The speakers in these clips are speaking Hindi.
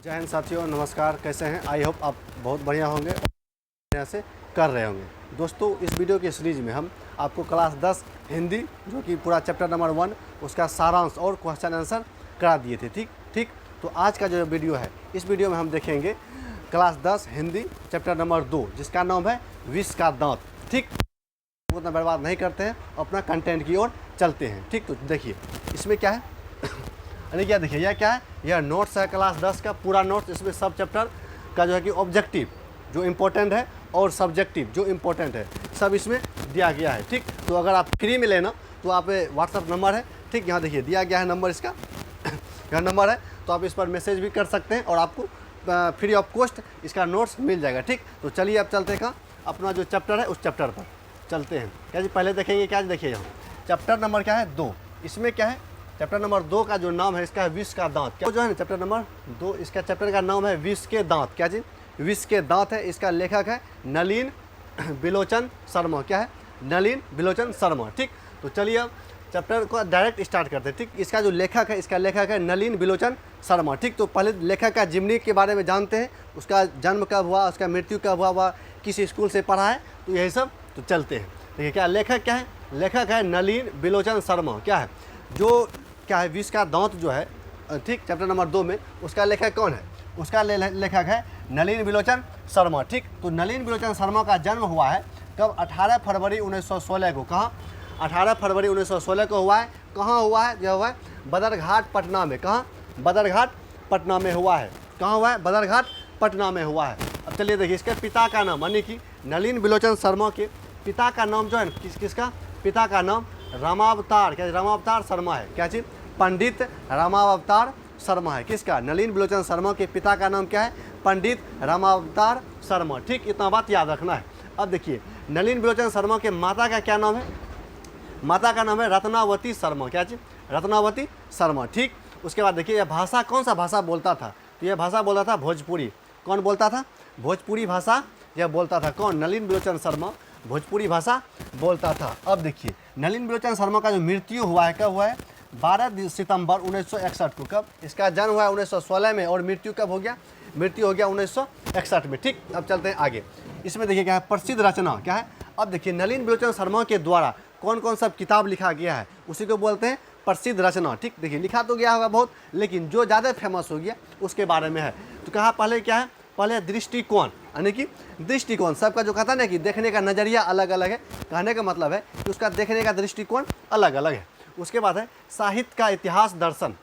जय हिंद साथियों, नमस्कार। कैसे हैं? आई होप आप बहुत बढ़िया होंगे और बढ़िया से कर रहे होंगे। दोस्तों, इस वीडियो की सीरीज में हम आपको क्लास 10 हिंदी जो कि पूरा चैप्टर नंबर 1 उसका सारांश और क्वेश्चन आंसर करा दिए थे। ठीक। तो आज का जो वीडियो है, इस वीडियो में हम देखेंगे क्लास 10 हिंदी चैप्टर नंबर 2 जिसका नाम है विष का दांत। ठीक, उतना बर्बाद नहीं करते हैं, अपना कंटेंट की ओर चलते हैं। ठीक, तो देखिए इसमें क्या है अरे क्या देखिए, यह क्या है, यह नोट्स है क्लास 10 का पूरा नोट्स। इसमें सब चैप्टर का जो है कि ऑब्जेक्टिव जो इम्पोर्टेंट है और सब्जेक्टिव जो इम्पोर्टेंट है सब इसमें दिया गया है। ठीक, तो अगर आप फ्री में लेना तो आप व्हाट्सअप नंबर है, ठीक, यहाँ देखिए दिया गया है नंबर इसका यह नंबर है, तो आप इस पर मैसेज भी कर सकते हैं और आपको फ्री ऑफ कॉस्ट इसका नोट्स मिल जाएगा। ठीक, तो चलिए अब चलते हैं कहाँ, अपना जो चैप्टर है उस चैप्टर पर चलते हैं। क्या जी, पहले देखेंगे क्या, देखिए यहाँ चैप्टर नंबर क्या है 2। इसमें क्या है, चैप्टर नंबर 2 का जो नाम है इसका है विष का दांत। क्या जो है ना, चैप्टर नंबर 2 इसका चैप्टर का नाम है विष के दांत। क्या जी, विष के दांत है। इसका लेखक है नलिन बिलोचन शर्मा। क्या है, नलिन बिलोचन शर्मा। ठीक, तो चलिए अब चैप्टर को डायरेक्ट स्टार्ट करते हैं। ठीक, इसका जो लेखक है, इसका लेखक है नलिन बिलोचन शर्मा। ठीक, तो पहले लेखक का जीवनी के बारे में जानते हैं, उसका जन्म कब हुआ, उसका मृत्यु कब हुआ, वह किस स्कूल से पढ़ा है, तो यही सब तो चलते हैं। देखिए क्या लेखक क्या है, लेखक है नलिन बिलोचन शर्मा। क्या है, जो क्या है विष का दांत जो है, ठीक, चैप्टर नंबर 2 में उसका लेखक कौन है, उसका लेखक है नलिन बिलोचन शर्मा। ठीक, तो नलिन बिलोचन शर्मा का जन्म हुआ है कब, 18 फरवरी 1916 को। कहाँ, 18 फरवरी 1916 को हुआ है। कहाँ हुआ है, जो हुआ है बदरघाट पटना में। कहाँ, बदरघाट पटना में हुआ है। कहाँ हुआ है, बदरघाट पटना में हुआ है। अब चलिए देखिए इसके पिता का नाम, यानी कि नलिन बिलोचन शर्मा के पिता का नाम जो है किसका पिता का नाम रामावतार, क्या रामावतार शर्मा है। क्या चीज़, पंडित रामावतार शर्मा है। किसका, नलिन बिलोचन शर्मा के पिता का नाम क्या है, पंडित रामावतार शर्मा। ठीक, इतना बात याद रखना है। अब देखिए नलिन बिलोचन शर्मा के माता का क्या नाम है, माता का नाम है रत्नावती शर्मा। क्या चीज़, रत्नावती शर्मा। ठीक, उसके बाद देखिए यह भाषा कौन सा भाषा बोलता था, तो यह भाषा बोलता था भोजपुरी। कौन बोलता था, भोजपुरी भाषा यह बोलता था। कौन, नलिन बिलोचन शर्मा भोजपुरी भाषा बोलता था। अब देखिए नलिन बिलोचन शर्मा का जो मृत्यु हुआ है कब हुआ है, 12 सितंबर 1961 को। कब, इसका जन्म हुआ है 1916 में और मृत्यु कब हो गया, मृत्यु हो गया 1961 में। ठीक, अब चलते हैं आगे। इसमें देखिए क्या है, प्रसिद्ध रचना क्या है। अब देखिए नलिन बिलोचन शर्मा के द्वारा कौन कौन सा किताब लिखा गया है, उसी को बोलते हैं प्रसिद्ध रचना। ठीक, देखिए लिखा तो गया होगा बहुत, लेकिन जो ज़्यादा फेमस हो गया उसके बारे में है। तो कहा पहले क्या है, पहले दृष्टिकोण, यानी कि दृष्टिकोण सबका जो कहता है ना कि देखने का नज़रिया अलग अलग है, कहने का मतलब है कि उसका देखने का दृष्टिकोण अलग अलग है। उसके बाद है साहित्य का इतिहास दर्शन,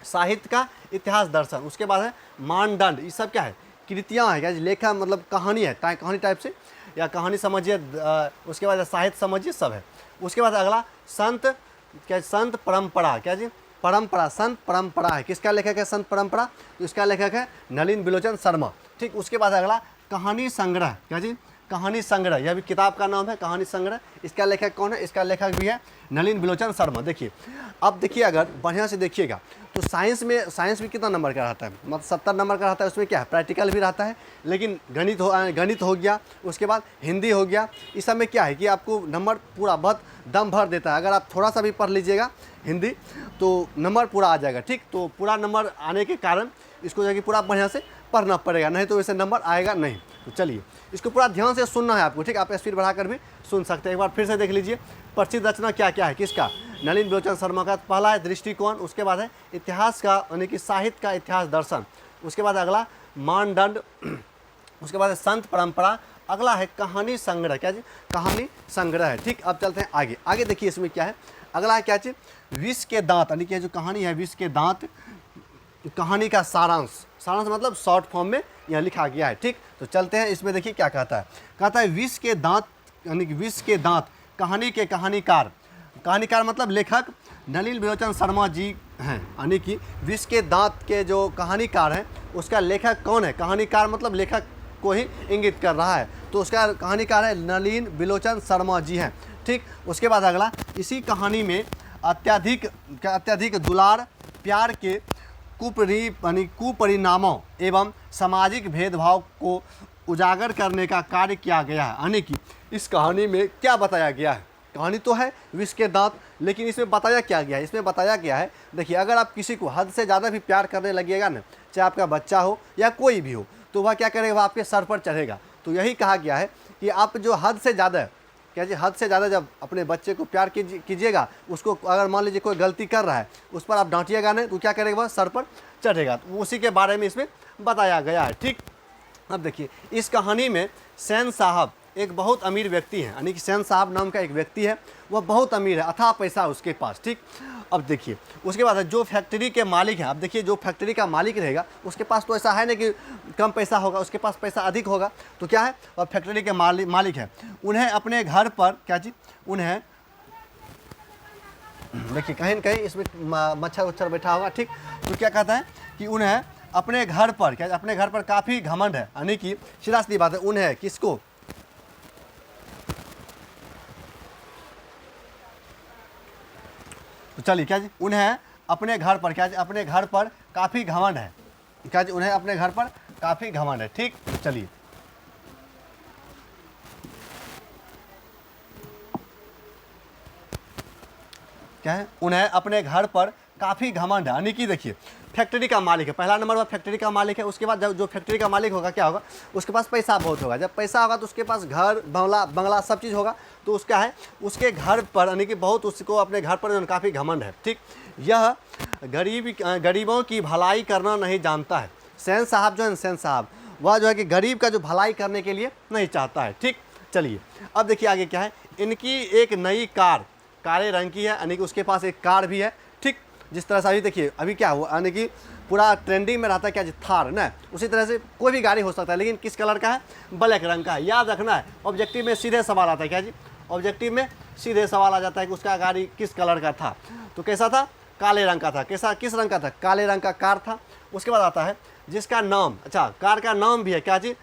साहित्य का इतिहास दर्शन। उसके बाद है मानदंड, ये सब क्या है, कृतियाँ है। क्या लेखा मतलब कहानी है, कहानी टाइप से या कहानी समझिए। उसके बाद साहित्य समझिए, सब है। उसके बाद अगला संत, क्या संत परंपरा। क्या जी, परंपरा, संत परंपरा है। किसका लेखक है, संत परंपरा, तो इसका लेखक है नलिन बिलोचन शर्मा। ठीक, उसके बाद अगला कहानी संग्रह। क्या जी, कहानी संग्रह, यह भी किताब का नाम है कहानी संग्रह। इसका लेखक कौन है, इसका लेखक भी है नलिन बिलोचन शर्मा। देखिए अब देखिए, अगर बढ़िया से देखिएगा तो साइंस भी कितना नंबर का रहता है, मतलब 70 नंबर का रहता है। उसमें क्या है, प्रैक्टिकल भी रहता है, लेकिन गणित हो गया, उसके बाद हिंदी हो गया। इस सब में क्या है कि आपको नंबर पूरा बहुत दम भर देता है। अगर आप थोड़ा सा भी पढ़ लीजिएगा हिंदी तो नंबर पूरा आ जाएगा। ठीक, तो पूरा नंबर आने के कारण इसको जाके पूरा बढ़िया से पढ़ना पड़ेगा, नहीं तो वैसे नंबर आएगा नहीं। तो चलिए इसको पूरा ध्यान से सुनना है आपको। ठीक, आप स्पीड बढ़ाकर भी सुन सकते हैं। एक बार फिर से देख लीजिए प्रसिद्ध रचना क्या क्या है, किसका, नलिन बिलोचन शर्मा का। पहला है दृष्टिकोण, उसके बाद है इतिहास का, यानी कि साहित्य का इतिहास दर्शन। उसके बाद अगला मानदंड, उसके बाद है संत परंपरा। अगला है कहानी संग्रह। क्या जी, कहानी संग्रह है। ठीक, अब चलते हैं आगे। आगे देखिए इसमें क्या है, अगला है क्या चीज़, विष के दांत, यानी कि जो कहानी है विष के दांत, कहानी का सारांश। सारांश मतलब शॉर्ट फॉर्म में यहाँ लिखा गया है। ठीक, तो चलते हैं इसमें। देखिए क्या कहता है, कहता है विष के दांत, यानी कि विष के दांत कहानी के कहानीकार। कहानीकार मतलब लेखक नलिन बिलोचन शर्मा जी हैं, यानी कि विष के दांत के जो कहानीकार हैं उसका लेखक कौन है, कहानीकार मतलब लेखक को ही इंगित कर रहा है, तो उसका कहानीकार है नलिन बिलोचन शर्मा जी हैं। ठीक, उसके बाद अगला, इसी कहानी में अत्यधिक दुलार, प्यार के कुपरिणामों एवं सामाजिक भेदभाव को उजागर करने का कार्य किया गया है। यानी कि इस कहानी में क्या बताया गया है, कहानी तो है विष के दांत, लेकिन इसमें बताया क्या गया है, इसमें बताया गया है, देखिए अगर आप किसी को हद से ज़्यादा भी प्यार करने लगिएगा ना चाहे आपका बच्चा हो या कोई भी हो, तो वह क्या करेगा, वह आपके सर पर चढ़ेगा। तो यही कहा गया है कि आप जो हद से ज़्यादा, क्या जी, हद से ज़्यादा जब अपने बच्चे को प्यार कीजिएगा, उसको अगर मान लीजिए कोई गलती कर रहा है, उस पर आप डांटिएगा नहीं, तो क्या करेगा, वह सर पर चढ़ेगा। तो उसी के बारे में इसमें बताया गया है। ठीक, अब देखिए इस कहानी में सैन साहब एक बहुत अमीर व्यक्ति हैं, यानी कि सैन साहब नाम का एक व्यक्ति है, वह बहुत अमीर है, अथाह पैसा उसके पास। ठीक, अब देखिए उसके बाद जो फैक्ट्री के मालिक हैं, अब देखिए जो फैक्ट्री का मालिक रहेगा उसके पास तो ऐसा है नहीं कि कम पैसा होगा, उसके पास पैसा अधिक होगा। तो क्या है, वह फैक्ट्री के मालिक है, उन्हें अपने घर पर, क्या जी, उन्हें देखिए कहीं न कहीं इसमें मच्छर उच्छर बैठा होगा। ठीक, तो क्या कहता है कि उन्हें अपने घर पर, क्या अपने घर पर काफ़ी घमंड है, यानी कि सीधा सीधी बात है, उन्हें किसको, तो चलिए क्या जी, उन्हें अपने घर पर, क्या जी, अपने घर पर काफ़ी घमंड है, क्या जी, उन्हें अपने घर पर काफ़ी घमंड है। ठीक, चलिए क्या है, उन्हें अपने घर पर काफ़ी घमंड है, यानी कि देखिए फैक्ट्री का मालिक है, पहला नंबर वह फैक्ट्री का मालिक है। उसके बाद जब जो फैक्ट्री का मालिक होगा क्या होगा, उसके पास पैसा बहुत होगा। जब पैसा होगा तो उसके पास घर बंगला सब चीज़ होगा। तो उसका है, उसके घर पर, यानी कि बहुत, उसको अपने घर पर काफ़ी घमंड है। ठीक, यह गरीबों की भलाई करना नहीं जानता है। सैन साहब जो है, सैन साहब वह जो है कि गरीब का जो भलाई करने के लिए नहीं चाहता है। ठीक, चलिए अब देखिए आगे क्या है, इनकी एक नई कार काले रंग की है, यानी कि उसके पास एक कार भी है। ठीक, जिस तरह से अभी देखिए अभी क्या हुआ, यानी कि पूरा ट्रेंडिंग में रहता है क्या जी, थार ना, उसी तरह से कोई भी गाड़ी हो सकता है, लेकिन किस कलर का है, ब्लैक रंग का है। याद रखना है, ऑब्जेक्टिव में सीधे सवाल आता है, क्या जी, ऑब्जेक्टिव में सीधे सवाल आ जाता है कि उसका गाड़ी किस कलर का था। तो कैसा था, काले रंग का था। कैसा, किस रंग का था, काले रंग का कार था। उसके बाद आता है जिसका नाम, अच्छा कार का नाम भी है, क्या जी,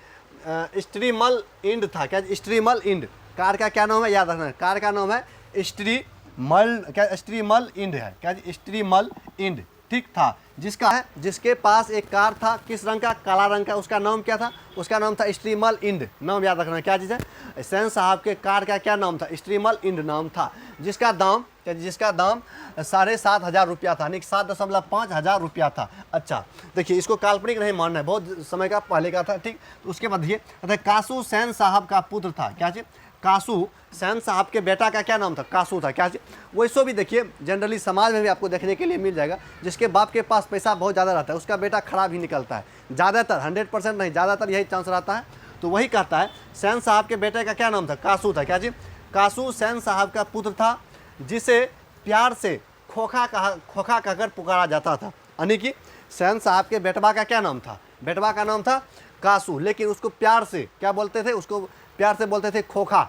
स्ट्रीमल इंड था। क्या, स्ट्रीमल इंड कार का क्या नाम है, याद रखना है, कार का नाम है स्ट्रीमल, क्या स्ट्रीमल इंड है, क्या जी, स्ट्रीमल इंड। ठीक था, जिसका है, जिसके पास एक कार था, किस रंग का, काला रंग का, उसका नाम क्या था, उसका नाम था स्ट्रीमल इंड। नाम याद रखना, क्या चीज़ है, सैन साहब के कार का क्या नाम था, स्ट्रीमल इंड नाम था, जिसका दाम, जिसका दाम 7,500 रुपया था, यानी 7.5 हज़ार रुपया था। अच्छा देखिए, इसको काल्पनिक नहीं मानना है, बहुत समय का पहले का था। ठीक, तो उसके बाद ये कासू सैन साहब का पुत्र था। क्या चीज़, कासू सैन साहब के बेटा का क्या नाम था, कासू था। क्या वैसे भी देखिए जनरली समाज में भी आपको देखने के लिए मिल जाएगा, जिसके बाप के पास पैसा बहुत ज़्यादा रहता है उसका बेटा खराब ही निकलता है, ज़्यादातर 100% नहीं, ज़्यादातर यही चांस रहता है। तो वही कहता है, सैन साहब के बेटे का क्या नाम था, कासू था। क्या जी, कासू सैन साहब का पुत्र था, जिसे प्यार से खोखा कहकर पुकारा जाता था। यानी कि सैन साहब के बेटवा का क्या नाम था, बेटवा का नाम था कासू, लेकिन उसको प्यार से क्या बोलते थे, उसको प्यार से बोलते थे खोखा,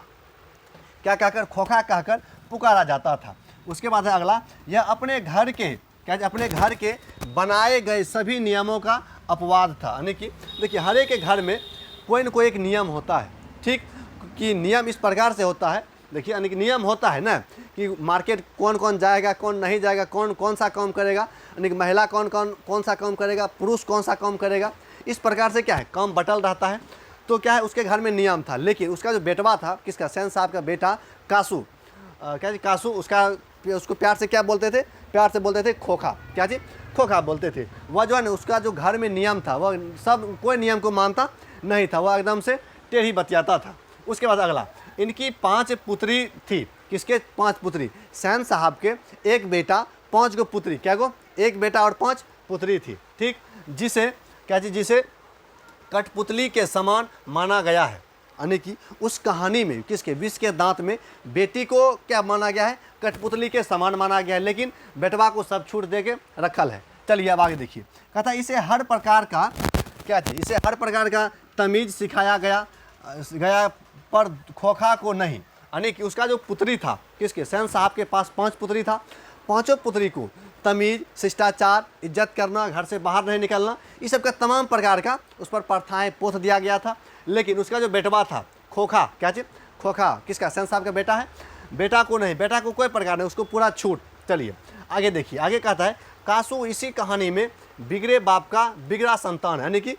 क्या कहकर, खोखा कहकर पुकारा जाता था। उसके बाद है अगला, यह अपने घर के, क्या अपने घर के बनाए गए सभी नियमों का अपवाद था। यानी कि देखिए हर एक के घर में कोई न कोई एक नियम होता है। ठीक, कि नियम इस प्रकार से होता है, देखिए यानी कि नियम होता है ना, कि मार्केट कौन कौन जाएगा, कौन नहीं जाएगा, कौन कौन सा काम करेगा, यानी कि महिला कौन सा काम करेगा, पुरुष कौन सा काम करेगा, इस प्रकार से क्या है काम बटल रहता है। तो क्या है, उसके घर में नियम था, लेकिन उसका जो बेटवा था, किसका, सैन साहब का बेटा कासू, क्या जी, कासू, उसको प्यार से क्या बोलते थे, प्यार से बोलते थे खोखा। क्या जी, खोखा बोलते थे। वह जो है ना, उसका जो घर में नियम था, वह सब कोई नियम को मानता नहीं था, वह एकदम से टेढ़ी बतियाता था। उसके बाद अगला, इनकी 5 पुत्री थी। किसके 5 पुत्री, सैन साहब के एक बेटा 5 गो पुत्री, क्या गो, एक बेटा और 5 पुत्री थी। ठीक, जिसे क्या जी, जिसे कठपुतली के समान माना गया है। यानी कि उस कहानी में किसके, विष के दांत में बेटी को क्या माना गया है, कठपुतली के समान माना गया है, लेकिन बेटवा को सब छूट दे के रखल है। चलिए अब आगे देखिए, कहता है इसे हर प्रकार का, क्या थी, इसे हर प्रकार का तमीज़ सिखाया गया पर खोखा को नहीं। यानी कि उसका जो पुत्री था, किसके, सैन साहब के पास 5 पुत्री था, 5 पुत्री को तमीज़, शिष्टाचार, इज्जत करना, घर से बाहर नहीं निकलना, इस सब का तमाम प्रकार का उस पर प्रथाएँ पोथ दिया गया था। लेकिन उसका जो बेटवा था खोखा, क्या चीज़, खोखा, किसका, सैन साहब का बेटा है, बेटा को नहीं, बेटा को कोई प्रकार नहीं, उसको पूरा छूट। चलिए आगे देखिए, आगे कहता है कासू इसी कहानी में बिगड़े बाप का बिगड़ा संतान है। यानी कि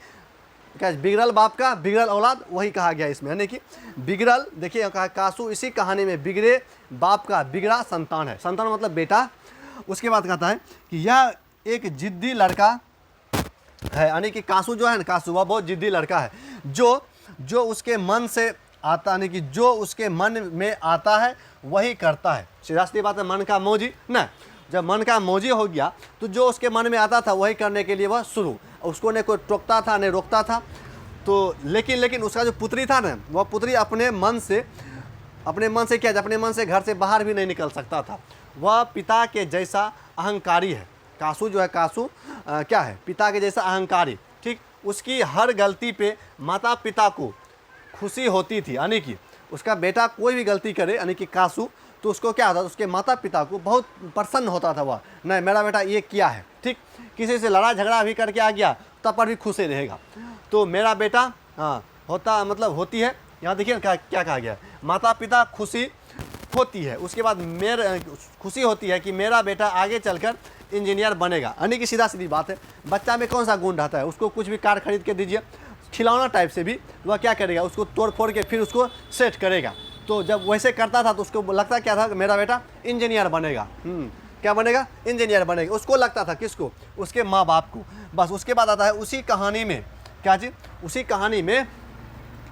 क्या, बिगड़ल बाप का बिगड़ल औलाद, वही कहा गया इसमें। यानी कि बिगड़ल, देखिए कहा कासू इसी कहानी में बिगड़े बाप का बिगड़ा संतान है, संतान मतलब बेटा। उसके बाद कहता है कि यह एक जिद्दी लड़का है, यानी कि कासू जो है ना, कासू वह बहुत जिद्दी लड़का है, जो उसके मन से आता, यानी कि जो उसके मन में आता है वही करता है। सीधा सीधी बात है, मन का मौजी ना, जब मन का मौजी हो गया तो जो उसके मन में आता था वही करने के लिए वह शुरू, उसको न कोई टोकता था न रोकता था। तो लेकिन उसका जो पुत्री था ना, वह पुत्री अपने मन से क्या, अपने मन से घर से बाहर भी नहीं निकल सकता था। वह पिता के जैसा अहंकारी है, कासू जो है, कासू क्या है, पिता के जैसा अहंकारी। ठीक, उसकी हर गलती पे माता पिता को खुशी होती थी, यानी कि उसका बेटा कोई भी गलती करे, यानी कि कासू, तो उसको क्या होता था, उसके माता पिता को बहुत प्रसन्न होता था वह, नहीं मेरा बेटा ये किया है। ठीक, किसी से लड़ा झगड़ा भी करके आ गया तब पर भी खुश ही रहेगा। तो मेरा बेटा होता, मतलब होती है, यहाँ देखिए क्या कहा गया है, माता पिता खुशी होती है, उसके बाद मेरे खुशी होती है कि मेरा बेटा आगे चलकर इंजीनियर बनेगा। यानी कि सीधा सीधी बात है, बच्चा में कौन सा गुण रहता है, उसको कुछ भी कार खरीद के दीजिए, खिलौना टाइप से भी वह क्या करेगा, उसको तोड़ फोड़ के फिर उसको सेट करेगा। तो जब वैसे करता था तो उसको लगता क्या था, मेरा बेटा इंजीनियर बनेगा। क्या बनेगा, इंजीनियर बनेगा, उसको लगता था, किसको, उसके माँ बाप को। बस उसके बाद आता है उसी कहानी में क्या चीज़, उसी कहानी में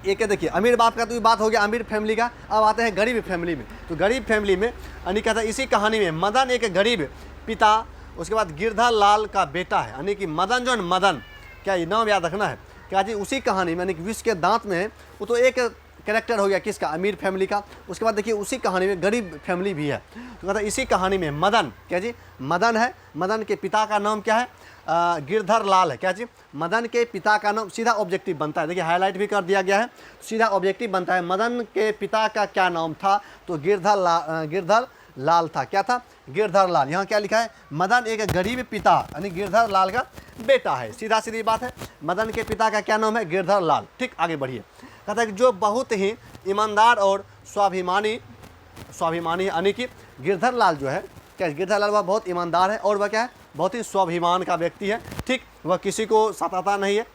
एक देखिए, अमीर बाप का तो बात हो गया, अमीर फैमिली का। अब आते हैं गरीब फैमिली में। तो गरीब फैमिली में यानी कहता है, इसी कहानी में मदन एक गरीब पिता, उसके बाद गिरधर लाल का बेटा है, यानी कि मदन जो है, मदन क्या, ये नाम याद रखना है क्या जी। उसी कहानी में यानी कि विष के दांत में है, वो तो एक कैरेक्टर हो गया किसका, अमीर फैमिली का। उसके बाद देखिए उसी कहानी में गरीब फैमिली भी है। तो कहता है इसी कहानी में मदन क्या जी, मदन है, मदन के पिता का नाम क्या है, गिरधर लाल है। क्या जी, मदन के पिता का नाम, सीधा ऑब्जेक्टिव बनता है, देखिए हाईलाइट भी कर दिया गया है, सीधा ऑब्जेक्टिव बनता है। मदन के पिता का क्या नाम था, तो गिरधर लाल था। क्या था, गिरधर लाल। यहाँ क्या लिखा है, मदन एक गरीब पिता, यानी गिरधर लाल का बेटा है। सीधा सीधी बात है, मदन के पिता का क्या नाम है, गिरधर लाल। ठीक, आगे बढ़िए। कहता है कि जो बहुत ही ईमानदार और स्वाभिमानी यानी कि गिरधर लाल जो है, क्या गिरधर लाल वह बहुत ईमानदार है और वह क्या है, बहुत ही स्वाभिमान का व्यक्ति है। ठीक, वह किसी को सताता नहीं है।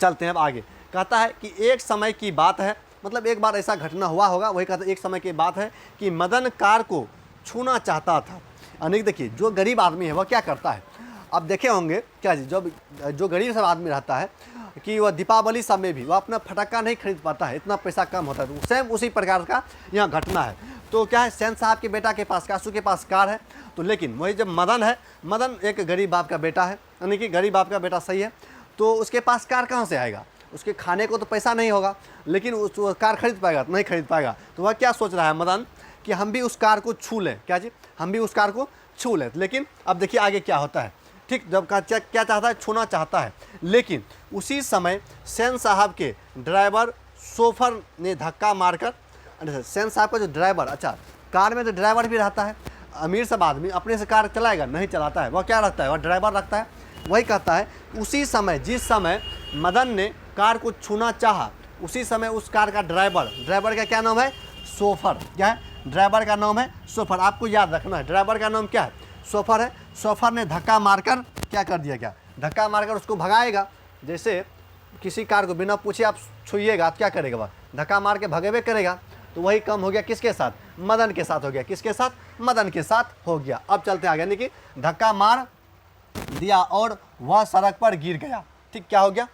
चलते हैं अब आगे। कहता है कि एक समय की बात है, मतलब एक बार ऐसा घटना हुआ होगा, वही कहता है एक समय की बात है कि मदन कार को छूना चाहता था। यानी देखिए जो गरीब आदमी है वह क्या करता है, अब देखे होंगे क्या जी, जो गरीब सब आदमी रहता है कि वह दीपावली सब में भी वह अपना फटाका नहीं खरीद पाता है, इतना पैसा कम होता है। तो सेम उसी प्रकार का यहाँ घटना है। तो क्या है, सेन साहब के बेटा के पास, कासू के पास कार है, तो लेकिन वही जब मदन है, मदन एक गरीब बाप का बेटा है, यानी कि गरीब बाप का बेटा सही है, तो उसके पास कार कहाँ से आएगा, उसके खाने को तो पैसा नहीं होगा, लेकिन उस कार खरीद पाएगा, नहीं खरीद पाएगा। तो वह क्या सोच रहा है मदन कि हम भी उस कार को छू लें, क्या जी, हम भी उस कार को छू लें। लेकिन अब देखिए आगे क्या होता है। ठीक, जब क्या चाहता है, छूना चाहता है, लेकिन उसी समय सेन साहब के ड्राइवर सोफर ने धक्का मारकर, सेन साहब का जो ड्राइवर, अच्छा कार में तो ड्राइवर भी रहता है, अमीर सब आदमी अपने से कार चलाएगा, नहीं चलाता है, वह क्या रखता है, वह ड्राइवर रखता है। वही कहता है उसी समय, जिस समय मदन ने कार को छूना चाहा, उसी समय उस कार का ड्राइवर का क्या नाम है, सोफर। क्या है, ड्राइवर का नाम है सोफर। आपको याद रखना है ड्राइवर का नाम क्या है, सोफर है। सोफर ने धक्का मारकर क्या कर दिया, क्या धक्का मारकर उसको भगाएगा। जैसे किसी कार को बिना पूछे आप छुइएगा तो क्या करेगा, वह धक्का मार के भगेबे करेगा। तो वही कम हो गया किसके साथ, मदन के साथ हो गया, किसके साथ, मदन के साथ हो गया। अब चलते आगे, यानी कि धक्का मार दिया और वह सड़क पर गिर गया। ठीक, क्या हो गया,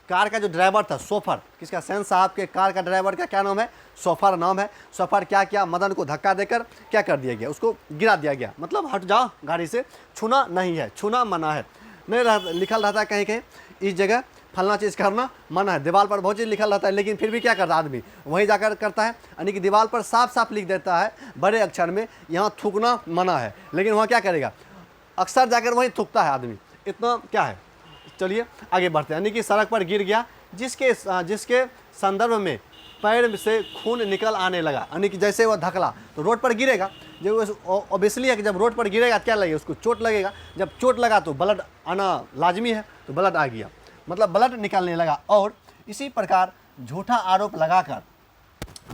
कार का जो ड्राइवर था सोफर, किसका, सेन साहब के कार का ड्राइवर का क्या नाम है, सोफर नाम है। सोफर क्या किया, मदन को धक्का देकर क्या कर दिया गया, उसको गिरा दिया गया, मतलब हट जाओ गाड़ी से, छूना नहीं है, छूना मना है। नहीं लिखल रहता है कहीं कहीं इस जगह फलना चीज़ करना मना है, दीवार पर बहुत चीज़ लिखल रहता है, लेकिन फिर भी क्या करता है आदमी, वहीं जाकर करता है। यानी कि दीवार पर साफ साफ लिख देता है बड़े अक्षर में, यहाँ थूकना मना है, लेकिन वहाँ क्या करेगा, अक्सर जाकर वहीं थूकता है आदमी, इतना क्या है। चलिए आगे बढ़ते हैं। यानी कि सड़क पर गिर गया, जिसके संदर्भ में पैर से खून निकल आने लगा। यानी कि जैसे वह धकला तो रोड पर गिरेगा, जब ऑब्वियसली है कि जब रोड पर गिरेगा क्या लगेगा, उसको चोट लगेगा। जब चोट लगा तो ब्लड आना लाजमी है, तो ब्लड आ गया, मतलब ब्लड निकलने लगा। और इसी प्रकार झूठा आरोप लगाकर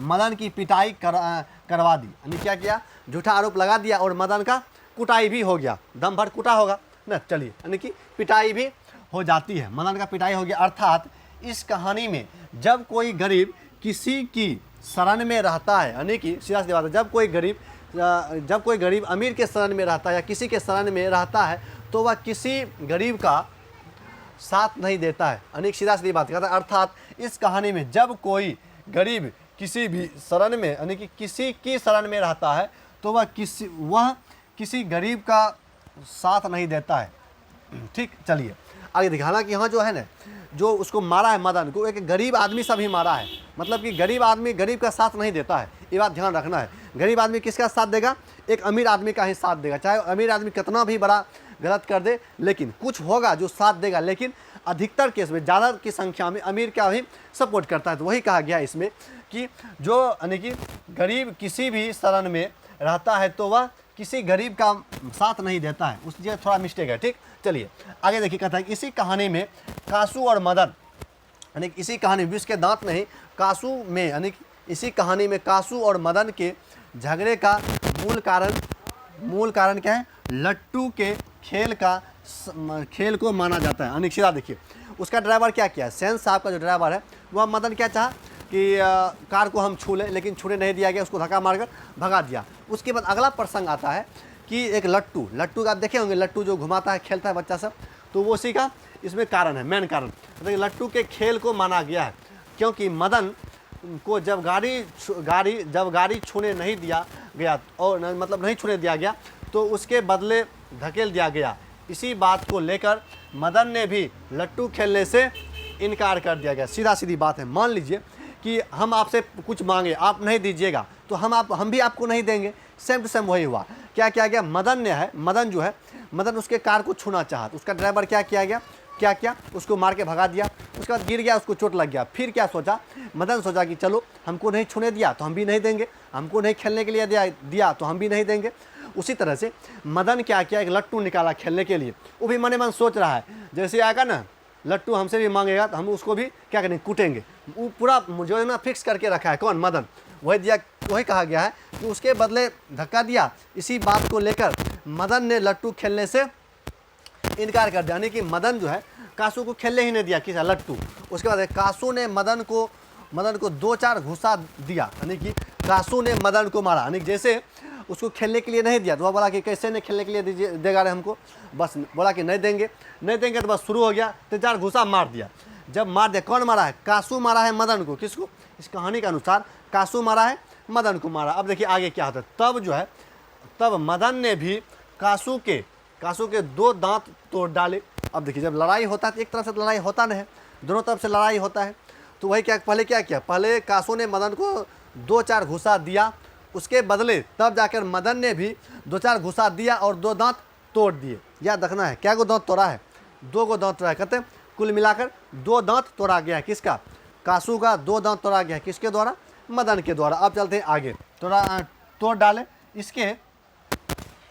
मदन की पिटाई करवा दी। यानी क्या किया, झूठा आरोप लगा दिया और मदन का कुटाई भी हो गया, दम भर कुटा होगा ना। चलिए, यानी कि पिटाई भी हो जाती है, मदन का पिटाई हो गया। अर्थात इस कहानी में जब कोई गरीब किसी की शरण में रहता है, यानी कि सीधा सी बात है, जब कोई गरीब अमीर के शरण में रहता है या किसी के शरण में रहता है, तो वह किसी गरीब का साथ नहीं देता है। अनेक सीधा सीधी बात कहता है, अर्थात इस कहानी में जब कोई गरीब किसी भी शरण में यानी कि किसी की शरण में रहता है तो वह किसी गरीब का साथ नहीं देता है। ठीक, चलिए आगे देखिए। हालांकि यहाँ जो है ना, जो उसको मारा है मदन को, एक गरीब आदमी से भी मारा है, मतलब कि गरीब आदमी गरीब का साथ नहीं देता है, ये बात ध्यान रखना है। गरीब आदमी किसका साथ देगा? एक अमीर आदमी का ही साथ देगा, चाहे अमीर आदमी कितना भी बड़ा गलत कर दे, लेकिन कुछ होगा जो साथ देगा। लेकिन अधिकतर केस में, ज़्यादा की संख्या में अमीर क्या ही सपोर्ट करता है। तो वही कहा गया इसमें कि जो यानी कि गरीब किसी भी शरण में रहता है तो वह किसी गरीब का साथ नहीं देता है। उस जगह थोड़ा मिस्टेक है। ठीक, चलिए आगे देखिए। कहता है इसी कहानी में कासू और मदन, यानी इसी कहानी विष के दांत नहीं, कासू में यानी इसी कहानी में कासू और मदन के झगड़े का मूल कारण क्या है? लट्टू के खेल को माना जाता है। यानी सीधा देखिए, उसका ड्राइवर क्या किया? सेन साहब का जो ड्राइवर है वह मदन क्या चाहा कि कार को हम छू लें, लेकिन छूने नहीं दिया गया, उसको धक्का मारकर भगा दिया। उसके बाद अगला प्रसंग आता है कि एक लट्टू का आप देखे होंगे, लट्टू जो घुमाता है, खेलता है बच्चा सब, तो वो उसी का इसमें कारण है, मेन कारण। तो लट्टू के खेल को माना गया है क्योंकि मदन को जब गाड़ी छूने नहीं दिया गया, और मतलब नहीं छूने दिया गया, तो उसके बदले धकेल दिया गया। इसी बात को लेकर मदन ने भी लट्टू खेलने से इनकार कर दिया गया। सीधा सीधी बात है। मान लीजिए कि हम आपसे कुछ मांगे, आप नहीं दीजिएगा, तो हम भी आपको नहीं देंगे। सेम टू सेम वही हुआ। क्या किया गया? मदन उसके कार को छूना चाहा, तो उसका ड्राइवर क्या किया? उसको मार के भगा दिया। उसके बाद गिर गया, उसको चोट लग गया। फिर क्या सोचा? मदन सोचा कि चलो, हमको नहीं छूने दिया तो हम भी नहीं देंगे, हमको नहीं खेलने के लिए दिया तो हम भी नहीं देंगे। उसी तरह से मदन क्या किया? एक लट्टू निकाला खेलने के लिए। वो भी मने मन सोच रहा है, जैसे आएगा ना लट्टू हमसे भी मांगेगा तो हम उसको भी क्या करेंगे? कूटेंगे। वो पूरा जो है ना फिक्स करके रखा है। कौन? मदन। वही कहा गया है कि उसके बदले धक्का दिया। इसी बात को लेकर मदन ने लट्टू खेलने से इनकार कर दिया। यानी कि मदन जो है कासू को खेलने ही नहीं दिया, किसा? लट्टू। उसके बाद कासू ने मदन को 2-4 घुसा दिया, यानी कि कासू ने मदन को मारा। यानी जैसे उसको खेलने के लिए नहीं दिया तो वह बोला कि कैसे नहीं खेलने के लिए देगा रे हमको, बस बोला कि नहीं देंगे तो बस शुरू हो गया। 3-4 घुसा मार दिया। जब मार दिया, कौन मारा है? कासू मारा है मदन को। किसको? इस कहानी के अनुसार कासू मारा है, मदन को मारा। अब देखिए आगे क्या होता है। तब मदन ने भी कासू के 2 दांत तोड़ डाले। अब देखिए, जब लड़ाई होता है तो एक तरफ से तो लड़ाई होता नहीं है, दोनों तरफ से लड़ाई होता है। तो वही पहले क्या किया? पहले कासू ने मदन को 2-4 घुसा दिया, उसके बदले तब जाकर मदन ने भी 2-4 घुसा दिया और 2 दांत तोड़ दिए। याद रखना है, क्या को दांत तोड़ा है? 2 को दांत तोड़ा है। कहते हैं कुल मिलाकर 2 दांत तोड़ा गया है। किसका? कासू का 2 दांत तोड़ा गया है। किसके द्वारा? मदन के द्वारा। अब चलते हैं आगे। तोड़ डाले।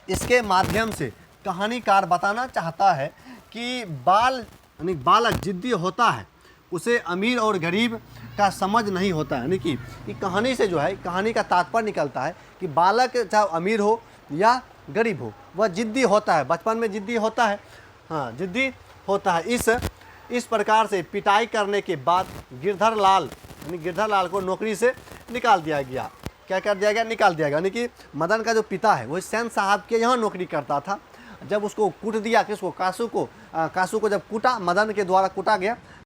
इसके माध्यम से कहानीकार बताना चाहता है कि बालक जिद्दी होता है, उसे अमीर और गरीब का समझ नहीं होता है। यानी कि कहानी से जो है, कहानी का तात्पर्य निकलता है कि बालक चाहे अमीर हो या गरीब हो, वह जिद्दी होता है, बचपन में जिद्दी होता है। हाँ, जिद्दी होता है। इस प्रकार से पिटाई करने के बाद गिरधर लाल को नौकरी से निकाल दिया गया। क्या कर दिया गया? निकाल दिया गया। यानी कि मदन का जो पिता है वही सेन साहब के यहाँ नौकरी करता था। जब उसको कूट दिया, किसको? कासू को जब कूटा, मदन के द्वारा कूटा गया,